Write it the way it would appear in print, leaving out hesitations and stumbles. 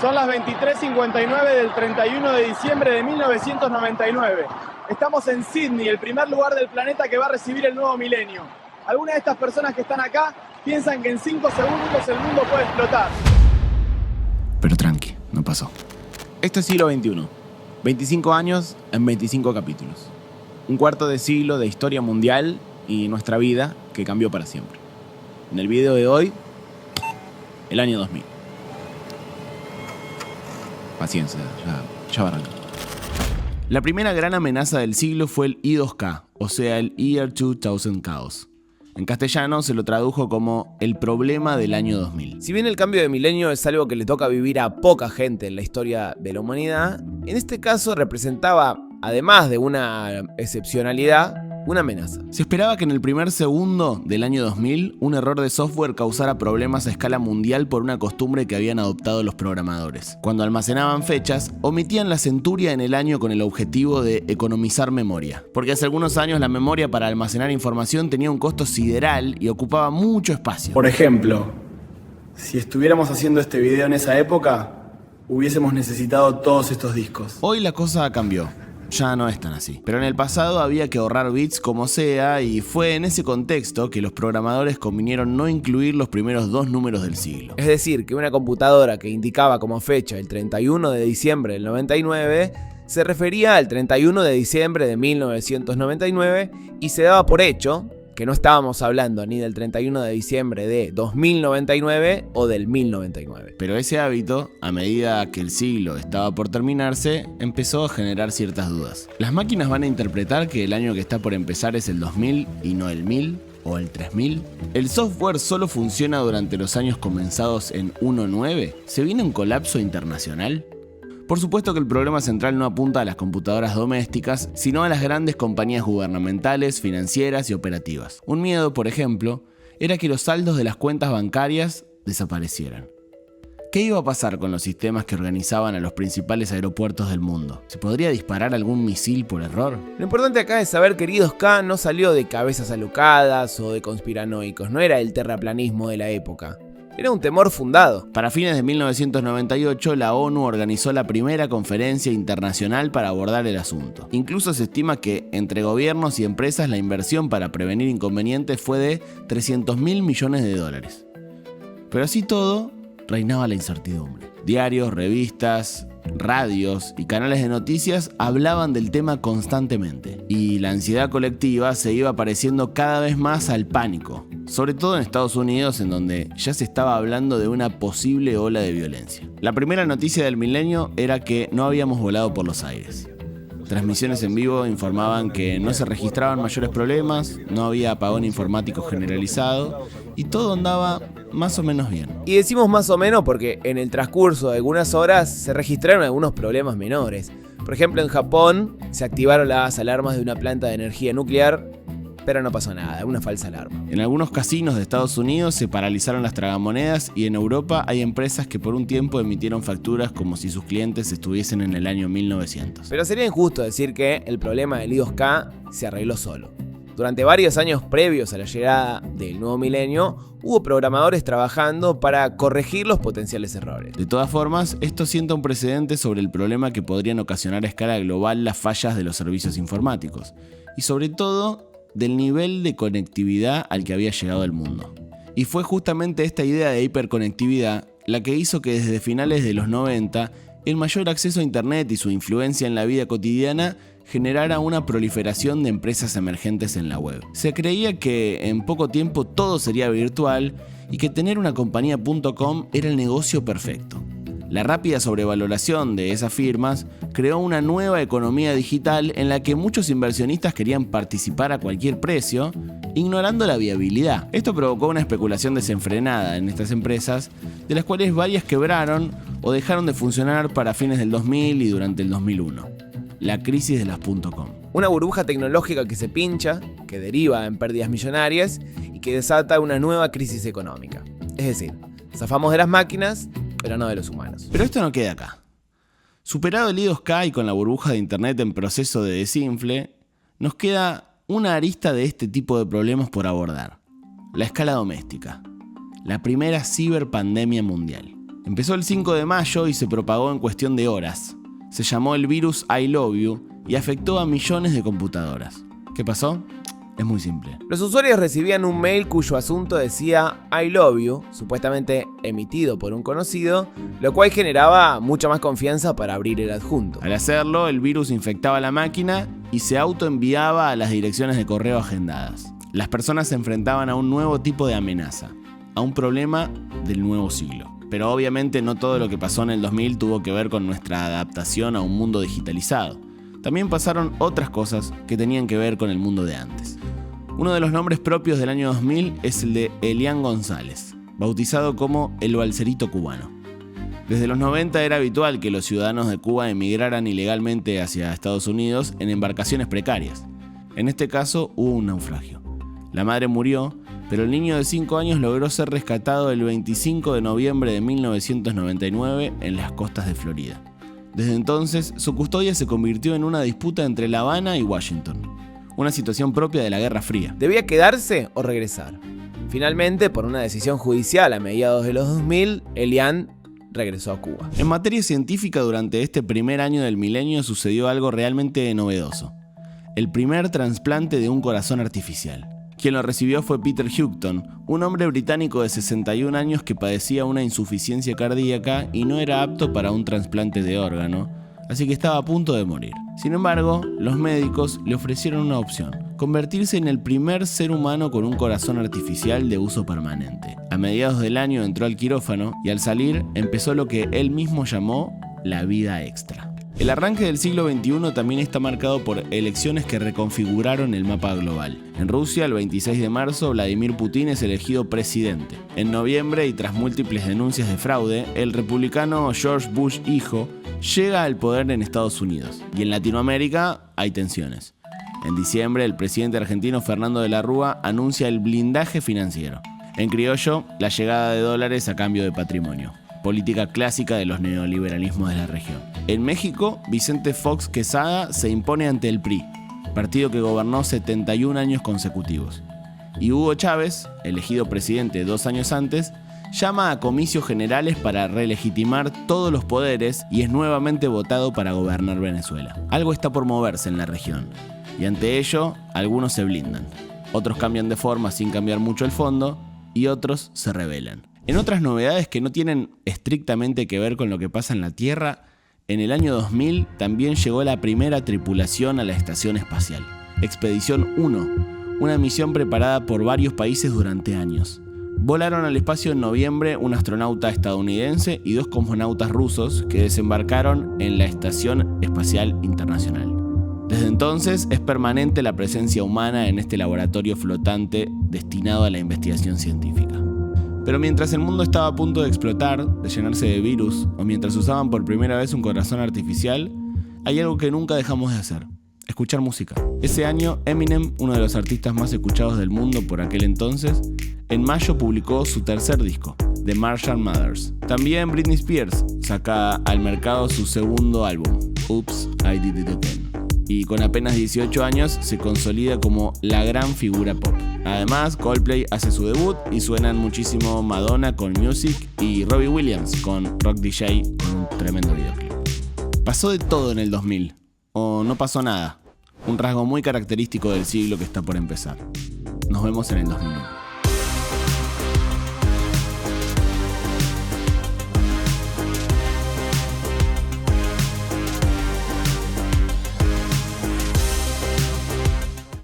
Son las 23:59 del 31 de diciembre de 1999. Estamos en Sydney, el primer lugar del planeta que va a recibir el nuevo milenio. Algunas de estas personas que están acá piensan que en 5 segundos el mundo puede explotar. Pero tranqui, no pasó. Esto es siglo XXI. 25 años en 25 capítulos. Un cuarto de siglo de historia mundial y nuestra vida que cambió para siempre. En el video de hoy, el año 2000. Paciencia, ya va a arrancar. La primera gran amenaza del siglo fue el I2K, o sea, el Year 2000 Chaos. En castellano se lo tradujo como el problema del año 2000. Si bien el cambio de milenio es algo que le toca vivir a poca gente en la historia de la humanidad, en este caso representaba, además de una excepcionalidad, una amenaza. Se esperaba que en el primer segundo del año 2000 un error de software causara problemas a escala mundial por una costumbre que habían adoptado los programadores. Cuando almacenaban fechas, omitían la centuria en el año con el objetivo de economizar memoria. Porque hace algunos años la memoria para almacenar información tenía un costo sideral y ocupaba mucho espacio. Por ejemplo, si estuviéramos haciendo este video en esa época, hubiésemos necesitado todos estos discos. Hoy la cosa cambió. Ya no es tan así. Pero en el pasado había que ahorrar bits como sea y fue en ese contexto que los programadores convinieron no incluir los primeros 2 números del siglo. Es decir, que una computadora que indicaba como fecha el 31 de diciembre del 99 se refería al 31 de diciembre de 1999 y se daba por hecho que no estábamos hablando ni del 31 de diciembre de 2099 o del 1099. Pero ese hábito, a medida que el siglo estaba por terminarse, empezó a generar ciertas dudas. ¿Las máquinas van a interpretar que el año que está por empezar es el 2000 y no el 1000 o el 3000? ¿El software solo funciona durante los años comenzados en 19? ¿Se viene un colapso internacional? Por supuesto que el problema central no apunta a las computadoras domésticas, sino a las grandes compañías gubernamentales, financieras y operativas. Un miedo, por ejemplo, era que los saldos de las cuentas bancarias desaparecieran. ¿Qué iba a pasar con los sistemas que organizaban a los principales aeropuertos del mundo? ¿Se podría disparar algún misil por error? Lo importante acá es saber que el I2K no salió de cabezas alocadas o de conspiranoicos, no era el terraplanismo de la época. Era un temor fundado. Para fines de 1998, la ONU organizó la primera conferencia internacional para abordar el asunto. Incluso se estima que, entre gobiernos y empresas, la inversión para prevenir inconvenientes fue de $300.000 millones. Pero así todo, reinaba la incertidumbre. Diarios, revistas, radios y canales de noticias hablaban del tema constantemente. Y la ansiedad colectiva se iba pareciendo cada vez más al pánico. Sobre todo en Estados Unidos, en donde ya se estaba hablando de una posible ola de violencia. La primera noticia del milenio era que no habíamos volado por los aires. Transmisiones en vivo informaban que no se registraban mayores problemas, no había apagón informático generalizado y todo andaba más o menos bien. Y decimos más o menos porque en el transcurso de algunas horas se registraron algunos problemas menores. Por ejemplo, en Japón se activaron las alarmas de una planta de energía nuclear, pero no pasó nada, una falsa alarma. En algunos casinos de Estados Unidos se paralizaron las tragamonedas y en Europa hay empresas que por un tiempo emitieron facturas como si sus clientes estuviesen en el año 1900. Pero sería injusto decir que el problema del I2K se arregló solo. Durante varios años previos a la llegada del nuevo milenio, hubo programadores trabajando para corregir los potenciales errores. De todas formas, esto sienta un precedente sobre el problema que podrían ocasionar a escala global las fallas de los servicios informáticos. Y sobre todo, del nivel de conectividad al que había llegado el mundo. Y fue justamente esta idea de hiperconectividad la que hizo que desde finales de los 90 el mayor acceso a Internet y su influencia en la vida cotidiana generara una proliferación de empresas emergentes en la web. Se creía que en poco tiempo todo sería virtual y que tener una compañía .com era el negocio perfecto. La rápida sobrevaloración de esas firmas creó una nueva economía digital en la que muchos inversionistas querían participar a cualquier precio, ignorando la viabilidad. Esto provocó una especulación desenfrenada en estas empresas, de las cuales varias quebraron o dejaron de funcionar para fines del 2000 y durante el 2001. La crisis de las .com. Una burbuja tecnológica que se pincha, que deriva en pérdidas millonarias y que desata una nueva crisis económica. Es decir, zafamos de las máquinas, pero no de los humanos. Pero esto no queda acá. Superado el I2K y con la burbuja de internet en proceso de desinfle, nos queda una arista de este tipo de problemas por abordar. La escala doméstica. La primera ciberpandemia mundial. Empezó el 5 de mayo y se propagó en cuestión de horas. Se llamó el virus I Love You y afectó a millones de computadoras. ¿Qué pasó? Es muy simple. Los usuarios recibían un mail cuyo asunto decía I love you, supuestamente emitido por un conocido, lo cual generaba mucha más confianza para abrir el adjunto. Al hacerlo, el virus infectaba la máquina y se autoenviaba a las direcciones de correo agendadas. Las personas se enfrentaban a un nuevo tipo de amenaza, a un problema del nuevo siglo. Pero obviamente no todo lo que pasó en el 2000 tuvo que ver con nuestra adaptación a un mundo digitalizado. También pasaron otras cosas que tenían que ver con el mundo de antes. Uno de los nombres propios del año 2000 es el de Elian González, bautizado como el balserito cubano. Desde los 90 era habitual que los ciudadanos de Cuba emigraran ilegalmente hacia Estados Unidos en embarcaciones precarias. En este caso hubo un naufragio. La madre murió, pero el niño de 5 años logró ser rescatado el 25 de noviembre de 1999 en las costas de Florida. Desde entonces, su custodia se convirtió en una disputa entre La Habana y Washington, una situación propia de la Guerra Fría. ¿Debía quedarse o regresar? Finalmente, por una decisión judicial a mediados de los 2000, Elian regresó a Cuba. En materia científica, durante este primer año del milenio sucedió algo realmente novedoso: el primer trasplante de un corazón artificial. Quien lo recibió fue Peter Houghton, un hombre británico de 61 años que padecía una insuficiencia cardíaca y no era apto para un trasplante de órgano, así que estaba a punto de morir. Sin embargo, los médicos le ofrecieron una opción: convertirse en el primer ser humano con un corazón artificial de uso permanente. A mediados del año entró al quirófano y al salir empezó lo que él mismo llamó la vida extra. El arranque del siglo XXI también está marcado por elecciones que reconfiguraron el mapa global. En Rusia, el 26 de marzo, Vladimir Putin es elegido presidente. En noviembre, y tras múltiples denuncias de fraude, el republicano George Bush hijo llega al poder en Estados Unidos. Y en Latinoamérica hay tensiones. En diciembre, el presidente argentino Fernando de la Rúa anuncia el blindaje financiero. En criollo, la llegada de dólares a cambio de patrimonio. Política clásica de los neoliberalismos de la región. En México, Vicente Fox Quesada se impone ante el PRI, partido que gobernó 71 años consecutivos. Y Hugo Chávez, elegido presidente 2 años antes, llama a comicios generales para relegitimar todos los poderes y es nuevamente votado para gobernar Venezuela. Algo está por moverse en la región, y ante ello, algunos se blindan. Otros cambian de forma sin cambiar mucho el fondo, y otros se rebelan. En otras novedades que no tienen estrictamente que ver con lo que pasa en la Tierra, en el año 2000 también llegó la primera tripulación a la estación espacial, Expedición 1, una misión preparada por varios países durante años. Volaron al espacio en noviembre un astronauta estadounidense y 2 cosmonautas rusos que desembarcaron en la Estación Espacial Internacional. Desde entonces es permanente la presencia humana en este laboratorio flotante destinado a la investigación científica. Pero mientras el mundo estaba a punto de explotar, de llenarse de virus, o mientras usaban por primera vez un corazón artificial, hay algo que nunca dejamos de hacer: escuchar música. Ese año, Eminem, uno de los artistas más escuchados del mundo por aquel entonces, en mayo publicó su tercer disco, The Marshall Mathers. También Britney Spears saca al mercado su segundo álbum, Oops, I Did It Again. Y con apenas 18 años se consolida como la gran figura pop. Además, Coldplay hace su debut y suenan muchísimo Madonna con Music y Robbie Williams con Rock DJ con un tremendo videoclip. Pasó de todo en el 2000, o no pasó nada, un rasgo muy característico del siglo que está por empezar. Nos vemos en el 2001.